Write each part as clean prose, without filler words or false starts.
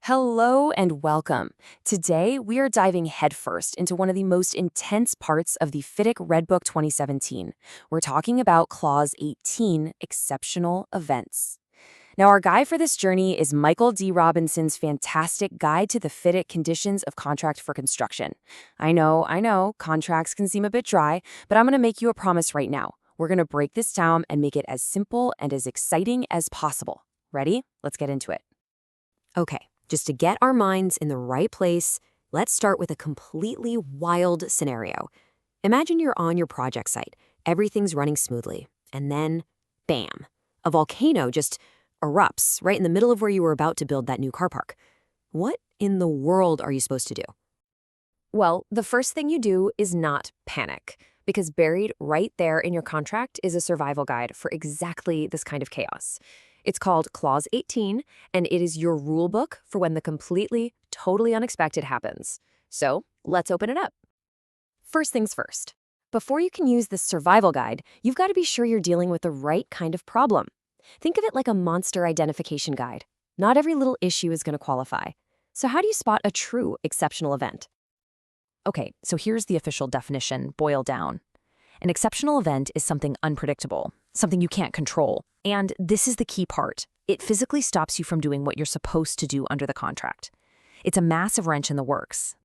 Hello and welcome. Today, we are diving headfirst into one of the most intense parts of the FIDIC Red Book 2017. We're talking about Clause 18, Exceptional Events. Now, our guide for this journey is Michael D. Robinson's fantastic Guide to the FIDIC Conditions of Contract for Construction. I know, contracts can seem a bit dry, but I'm going to make you a promise right now. We're going to break this down and make it as simple and as exciting as possible. Ready? Let's get into it. Okay. Just to get our minds in the right place, let's start with a completely wild scenario. Imagine you're on your project site, everything's running smoothly, and then, bam, a volcano just erupts right in the middle of where you were about to build that new car park. What in the world are you supposed to do? Well, the first thing you do is not panic, because buried right there in your contract is a survival guide for exactly this kind of chaos. It's called Clause 18, and it is your rule book for when the completely, totally unexpected happens. So let's open it up. First things first. Before you can use this survival guide, you've got to be sure you're dealing with the right kind of problem. Think of it like a monster identification guide. Not every little issue is going to qualify. So how do you spot a true exceptional event? Okay, so here's the official definition, boiled down. An exceptional event is something unpredictable, something you can't control. And this is the key part. It physically stops you from doing what you're supposed to do under the contract. It's a massive wrench in the works.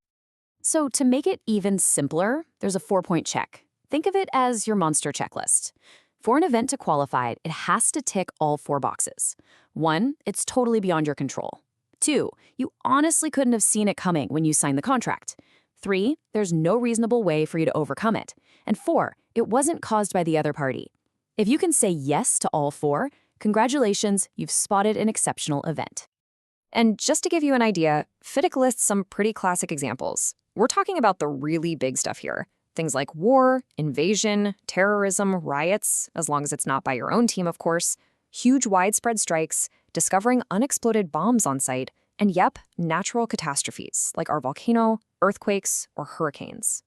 So to make it even simpler, there's a 4-point check. Think of it as your monster checklist. For an event to qualify, it has to tick all 4 boxes. 1, it's totally beyond your control. 2, you honestly couldn't have seen it coming when you signed the contract. 3, there's no reasonable way for you to overcome it. And 4, it wasn't caused by the other party. If you can say yes to all 4, congratulations, you've spotted an exceptional event. And just to give you an idea, FIDIC lists some pretty classic examples. We're talking about the really big stuff here. Things like war, invasion, terrorism, riots, as long as it's not by your own team, of course, huge widespread strikes, discovering unexploded bombs on site, and yep, natural catastrophes like our volcano, earthquakes, or hurricanes.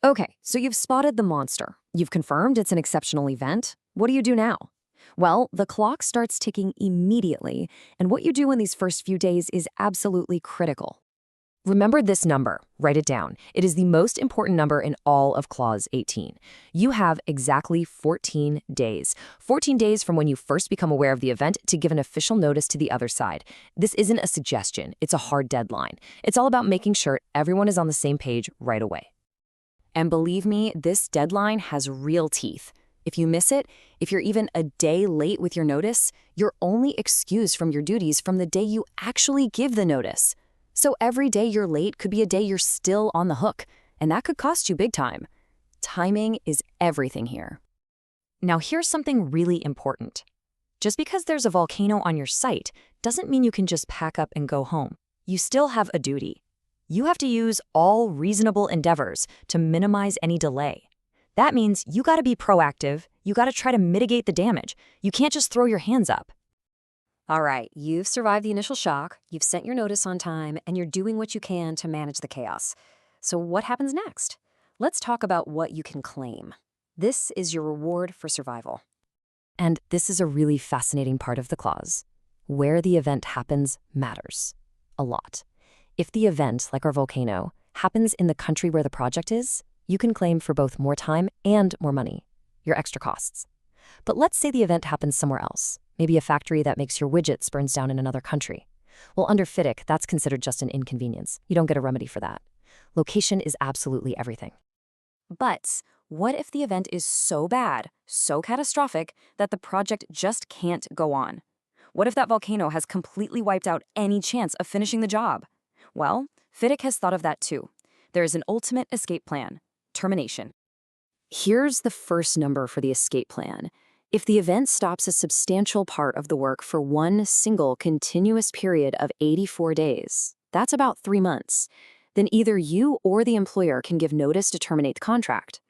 Okay, so you've spotted the monster. You've confirmed it's an exceptional event. What do you do now? Well, the clock starts ticking immediately, and what you do in these first few days is absolutely critical. Remember this number. Write it down. It is the most important number in all of Clause 18. You have exactly 14 days. 14 days from when you first become aware of the event to give an official notice to the other side. This isn't a suggestion. It's a hard deadline. It's all about making sure everyone is on the same page right away. And believe me, this deadline has real teeth. If you miss it, if you're even a day late with your notice, you're only excused from your duties from the day you actually give the notice. So every day you're late could be a day you're still on the hook, and that could cost you big time. Timing is everything here. Now here's something really important. Just because there's a volcano on your site doesn't mean you can just pack up and go home. You still have a duty. You have to use all reasonable endeavors to minimize any delay. That means you got to be proactive. You got to try to mitigate the damage. You can't just throw your hands up. All right, you've survived the initial shock, you've sent your notice on time, and you're doing what you can to manage the chaos. So what happens next? Let's talk about what you can claim. This is your reward for survival. And this is a really fascinating part of the clause. Where the event happens matters a lot. If the event, like our volcano, happens in the country where the project is, you can claim for both more time and more money, your extra costs. But let's say the event happens somewhere else, maybe a factory that makes your widgets burns down in another country. Well, under FIDIC, that's considered just an inconvenience. You don't get a remedy for that. Location is absolutely everything. But what if the event is so bad, so catastrophic, that the project just can't go on? What if that volcano has completely wiped out any chance of finishing the job? Well, FIDIC has thought of that too. There is an ultimate escape plan: termination. Here's the first number for the escape plan. If the event stops a substantial part of the work for one single continuous period of 84 days, that's about 3 months, then either you or the employer can give notice to terminate the contract.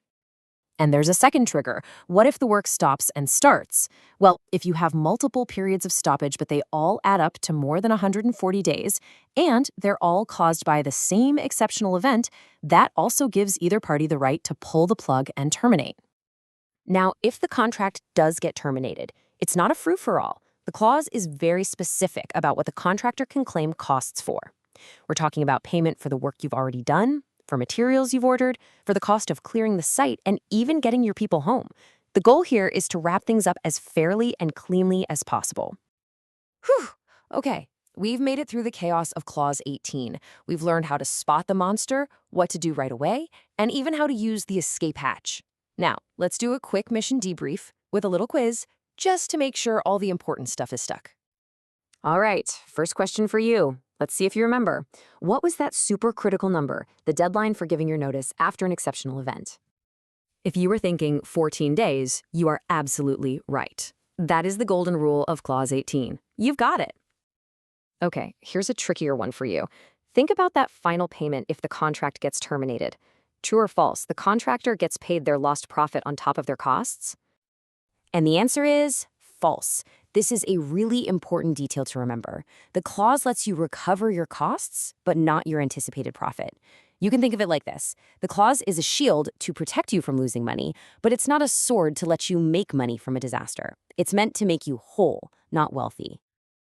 And there's a second trigger. What if the work stops and starts? Well, if you have multiple periods of stoppage, but they all add up to more than 140 days, and they're all caused by the same exceptional event, that also gives either party the right to pull the plug and terminate. Now, if the contract does get terminated, it's not a free-for-all. The clause is very specific about what the contractor can claim costs for. We're talking about payment for the work you've already done, for materials you've ordered, for the cost of clearing the site, and even getting your people home. The goal here is to wrap things up as fairly and cleanly as possible. Whew. Okay, we've made it through the chaos of Clause 18. We've learned how to spot the monster, what to do right away, and even how to use the escape hatch. Now, let's do a quick mission debrief with a little quiz, just to make sure all the important stuff is stuck. All right, first question for you. Let's see if you remember. What was that super critical number, the deadline for giving your notice after an exceptional event? If you were thinking 14 days, you are absolutely right. That is the golden rule of Clause 18. You've got it. Okay, here's a trickier one for you. Think about that final payment if the contract gets terminated. True or false, the contractor gets paid their lost profit on top of their costs? And the answer is false. This is a really important detail to remember. The clause lets you recover your costs, but not your anticipated profit. You can think of it like this. The clause is a shield to protect you from losing money, but it's not a sword to let you make money from a disaster. It's meant to make you whole, not wealthy.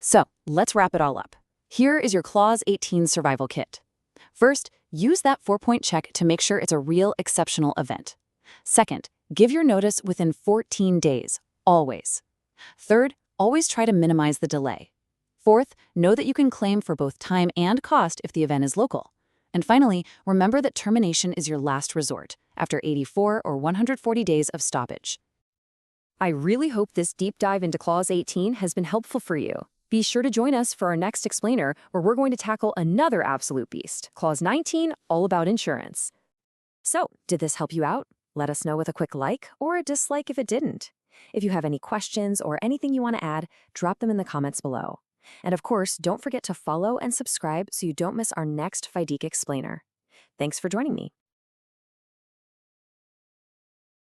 So let's wrap it all up. Here is your Clause 18 survival kit. First, use that 4-point check to make sure it's a real exceptional event. Second, give your notice within 14 days, always. Third, always try to minimize the delay. Fourth, know that you can claim for both time and cost if the event is local. And finally, remember that termination is your last resort after 84 or 140 days of stoppage. I really hope this deep dive into Clause 18 has been helpful for you. Be sure to join us for our next explainer, where we're going to tackle another absolute beast, Clause 19, all about insurance. So, did this help you out? Let us know with a quick like or a dislike if it didn't. If you have any questions or anything you want to add, drop them in the comments below. And of course, don't forget to follow and subscribe so you don't miss our next FIDIC explainer. Thanks for joining me.